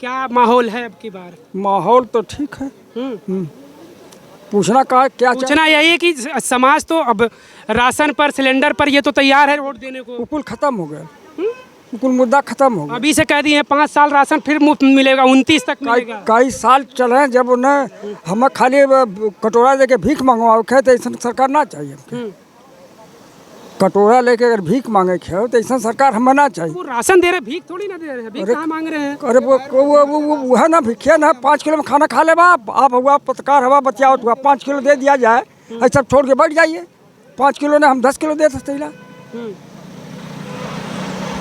क्या माहौल है अब की बार? माहौल तो ठीक है। पूछना क्या क्या पूछना यही है कि समाज तो अब राशन पर, सिलेंडर पर ये तो तैयार है वोट देने को। बिल्कुल खत्म हो गया, बिल्कुल मुद्दा खत्म हो गया। अभी से कह दिए हैं 5 साल राशन फिर मुफ्त मिलेगा, 29 तक मिलेगा। कई साल चल रहे हैं, जब उन्हें हम खाली कटोरा देके भीख मंगवाओ खे तो ऐसा सरकार ना चाहिए। कटोरा लेके अगर भीख मांगे खे तो ऐसा सरकार हमें ना चाहिए। वो राशन दे रहे, भीख थोड़ी ना दे रहे हैं, भीख कहाँ मांग रहे हैं? अरे वो है ना, भिखिया ना 5 किलो में खाना खा ले आप हुआ पत्रकार हवा बतियाओ हुआ 5 किलो दे दिया जाए, ऐसा छोड़ के बैठ जाइए। 5 किलो ने हम 10 किलो दे सकते हैं।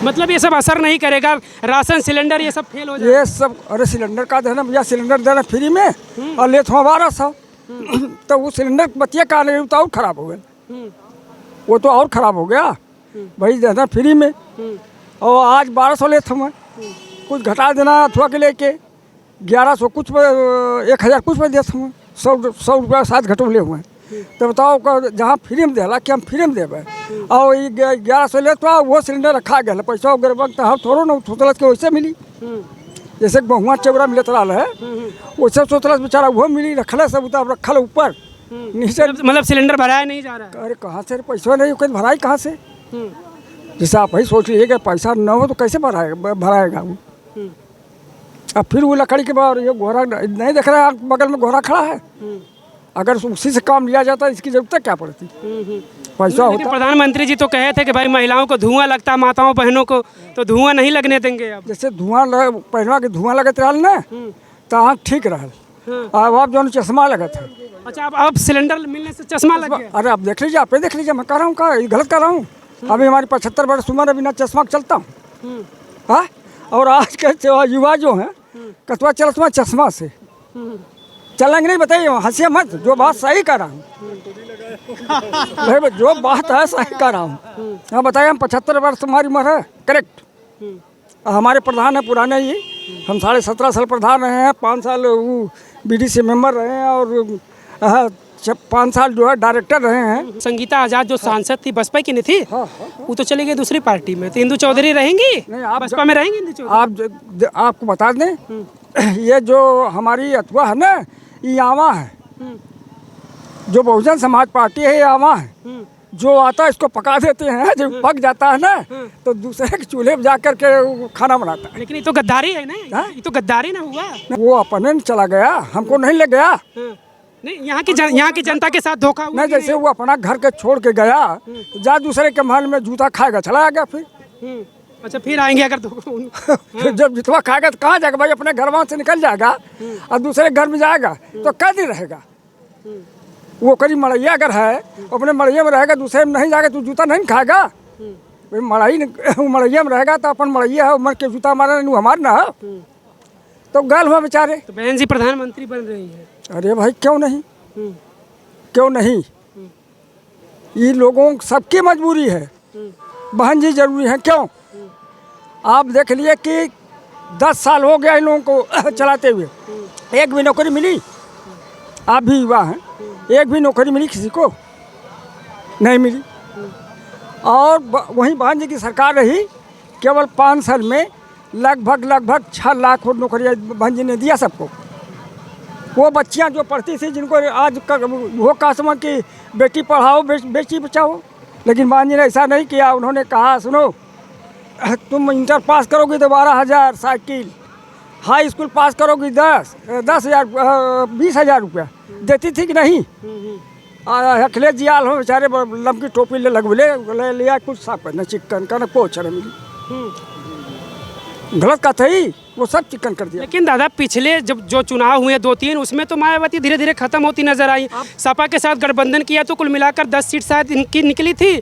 मतलब ये सब असर नहीं करेगा, राशन सिलेंडर ये सब फेल हो जाएगा। ये सब अरे सिलेंडर का देना भैया, सिलेंडर देना फ्री में और ले तो 1200 तो वो सिलेंडर बतिया का नहीं तो और खराब हो गया। वो तो और खराब हो गया भाई, देना फ्री में और आज 1200 लेते हुए, कुछ घटा देना अथवा के लेके 1100 कुछ पे 1000 कुछ पे देते हुए, 100 रुपया 7 घटोले हुए। तो बताओ जहाँ फ्री में देला कि हम फ्री में देवे और 1100 ले तो वो सिलेंडर रखा गया पैसा वगैरह वक्त हम थोड़ा ना सोचल के वैसे मिली, जैसे बहुआ चौरा मिलत रहा है वैसे सोचल बेचारा वो मिली, रखल सब उतार रखल ऊपर नीचे। मतलब सिलेंडर भराया नहीं जा रहा है। अरे कहाँ से पैसा नहीं, कोई भराई कहाँ से? जैसे आप ही सोच लीजिए कि पैसा न हो तो कैसे भराएगा वो। अब फिर वो लकड़ी के बाद ये घोड़ा नहीं देख रहा है, बगल में घोड़ा खड़ा है, अगर उसी से काम लिया जाता इसकी जरूरत क्या पड़ती? पैसा होता। प्रधानमंत्री जी तो कहे थे कि भाई महिलाओं को धुआं लगता है, माताओं बहनों को तो धुआं नहीं लगने देंगे। अब जैसे पहनवा के धुआं लगत रहा ना तो आँख ठीक रहा। अब जो चश्मा लगत है। अच्छा, अब सिलेंडर मिलने से चश्मा लग गया? अरे आप देख लीजिए, आप देख लीजिए, मैं कह रहा हूँ का गलत कर रहा हूँ? अभी हमारी 75 वर्ष उम्र, बिना चश्मा चलता हूँ। हाँ, और आज के युवा जो हैं कतवा चलता चश्मा से चलेंगे नहीं? बताइए, हंसिया मत, जो बात सही कर रहा हूँ भाई, जो बात है सही कर रहा हूँ। हाँ बताइए, हम 75 वर्ष हमारी उम्र है, करेक्ट। हमारे प्रधान है पुराने ही, हम 17.5 साल प्रधान रहे हैं, 5 साल वो BDC मेंबर रहे हैं और 5 साल जो है डायरेक्टर रहे हैं। संगीता आजाद जो सांसद थी बसपा की नहीं थी? वो तो चली गई दूसरी पार्टी में, तो इंदु चौधरी रहेंगी? नहीं, आप बसपा में रहेंगी इंदु चौधरी? आपको बता दें, ये जो हमारी अथवा है ना, ये आवा है, जो बहुजन समाज पार्टी है, ये आवा है। जो आता है इसको पका देते हैं, जब पक जाता है ना तो दूसरे के चूल्हे पर जाकर के खाना बनाता है। लेकिन ये तो गद्दारी है ना, ये तो गद्दारी ना हुआ। वो अपने चला गया, हमको नहीं ले गया। नहीं, यहाँ की जनता के साथ धोखा हुआ। नहीं, जैसे वो अपना घर के छोड़ के गया, जा दूसरे के महल में जूता खाएगा, चला गया फिर। अच्छा, फिर आएंगे अगर फिर जब जितवा खाएगा तो कहाँ जाएगा भाई? अपने घर वहाँ से निकल जाएगा और दूसरे घर में जाएगा तो कै दिन रहेगा? वो करी मड़ैया अगर है, अपने मड़ैया में रहेगा, दूसरे में नहीं जाएगा तो जूता नहीं खाएगा भाई। मड़ैया में रहेगा तो अपन मड़ैया है, उमर के जूता हमारा नहीं, हमारा ना है तो गाल हुआ बेचारे। तो बहन जी प्रधानमंत्री बन रही है। अरे भाई क्यों नहीं, क्यों नहीं? ये लोगों सबकी मजबूरी है, बहन जी जरूरी है। क्यों? आप देख लिए कि 10 साल हो गया इन लोगों को चलाते हुए, एक भी नौकरी मिली? आप भी युवा हैं, एक भी नौकरी मिली किसी को? नहीं मिली। और वहीं बहन जी की सरकार रही, केवल 5 साल में लगभग 6 लाख नौकरियाँ बहन जी ने दिया सबको। वो बच्चियाँ जो पढ़ती थी, जिनको आज वो कासमा की बेटी पढ़ाओ बेटी बचाओ, लेकिन बहन जी ने ऐसा नहीं किया। उन्होंने कहा सुनो, तुम इंटर पास करोगी तो 12,000 साइकिल, हाई स्कूल पास करोगी 10,000 20,000 रुपया देती थी कि नहीं? अखिलेश जी आल हो बेचारे, लंबी टोपी ले ले लिया, कुछ साफ करना चिकन का ना पोछ मिली। गलत का थी, वो सब चिकन कर दिया। लेकिन दादा पिछले जब जो चुनाव हुए 2-3, उसमें तो मायावती धीरे धीरे खत्म होती नजर आई। सपा के साथ गठबंधन किया तो कुल मिलाकर 10 सीट शायद इनकी निकली थी।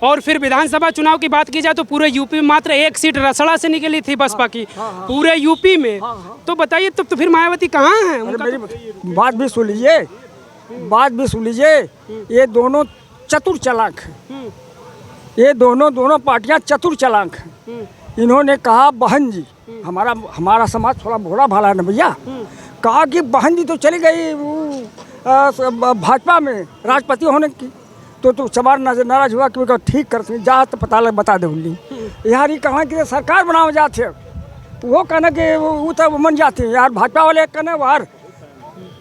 और फिर विधानसभा चुनाव की बात की जाए तो पूरे यूपी में मात्र 1 सीट रसड़ा से निकली थी बसपा की, पूरे यूपी में। तो बताइए तो फिर मायावती कहाँ है? मेरी बात भी सुन लीजिए, बात भी सुन लीजिए। ये दोनों चतुर चालाक हैं, ये दोनों पार्टियां चतुर चालाक हैं। इन्होंने कहा बहन जी, हमारा समाज थोड़ा भोला भाला है ना भैया, कहा कि बहन जी तो चली गई भाजपा में राष्ट्रपति होने की, तो समाज नाराज हुआ कि ठीक करते जा तो पता लग बता दे उल्ली यार, ये कहाँ की सरकार बनाओ जाते वो कहना कि वो तो मन जाते हैं यार, भाजपा वाले कहना यार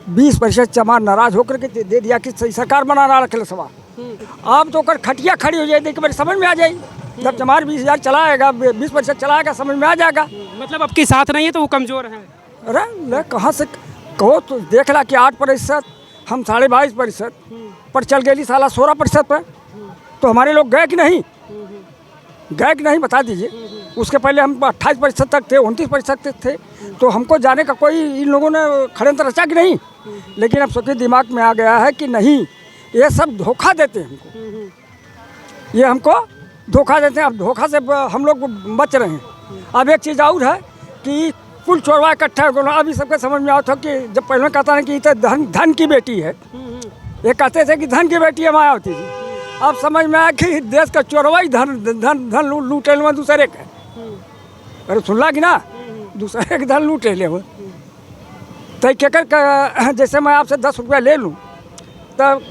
20% जमा नाराज होकर के दे दिया कि सरकार बनाना रखे सभा। अब तो कर खटिया खड़ी हो जाए, देखिए मेरे समझ में आ जाएगी। जब जमार 20,000 चलाएगा, 20% चलाएगा, समझ में आ जाएगा। मतलब आपके साथ नहीं है तो वो कमज़ोर है। अरे ले कहाँ से कहो तो देख ला कि 8%, हम 22.5% पर चल गई साला 16% पर। तो हमारे लोग गए कि नहीं, गए कि नहीं बता दीजिए। उसके पहले हम 28% तक थे, 29% तक थे। तो हमको जाने का कोई इन लोगों ने षड्यंत्र रचा कि नहीं। लेकिन अब सबके दिमाग में आ गया है कि नहीं, ये सब धोखा देते हैं हमको, ये हमको धोखा देते हैं। अब धोखा से हम लोग बच रहे हैं। अब एक चीज़ और है कि कुल चोरवा इकट्ठा हो गया। अभी सबके समझ में आता कि जब पहले कहता है कि ये तो धन की बेटी है, ये कहते थे कि धन की बेटी है मायावती जी। अब समझ में आया कि देश का चोरवा ही धन लूटे ले दूसरे का। अरे सुनला कि ना, दूसरे के धन लूटे ले वो। तो केकर जैसे मैं आपसे 10 रुपया ले लूँ तब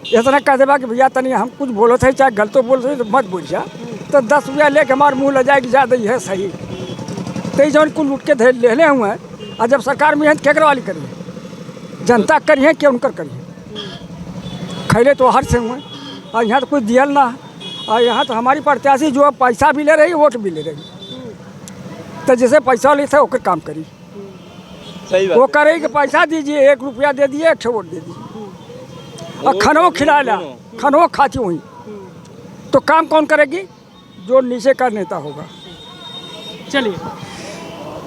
इतना कह देगा कि भैया तनी हम कुछ बोलो थे, चाहे गलत बोल थे तो मत बोल जा। तो 10 रुपया लेके हमारे मुँह लग जाएगी, ज़्यादा ही है सही। तो जो कुल लूट के ले हुए हैं। और जब सरकार में है तो केकर वाली करिए, जनता करिए कि उनकर करिए। खैले तो हर से हुए, और यहाँ तो कुछ दियल ना है। और यहाँ तो हमारी प्रत्याशी जो पैसा भी ले रही, वोट भी ले रही। तो जैसे पैसा ले थे ओकर काम करी, सही बात वो करे कि पैसा दीजिए, 1 रुपया दे दिए, 1 वोट दे दीजिए। और खनो खिलाया, खनो खाती हुई। तो काम कौन करेगी? जो नीचे का नेता होगा। चलिए,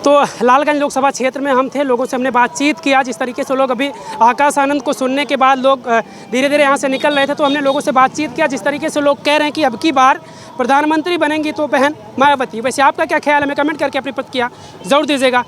तो लालगंज लोकसभा क्षेत्र में हम थे, लोगों से हमने बातचीत किया। जिस तरीके से लोग अभी आकाश आनंद को सुनने के बाद लोग धीरे धीरे यहाँ से निकल रहे थे, तो हमने लोगों से बातचीत किया। जिस तरीके से लोग कह रहे हैं कि अब की बार प्रधानमंत्री बनेंगी तो बहन मायावती। वैसे आपका क्या ख्याल है? हमें कमेंट करके अपनी प्रतिक्रिया ज़रूर दीजिएगा।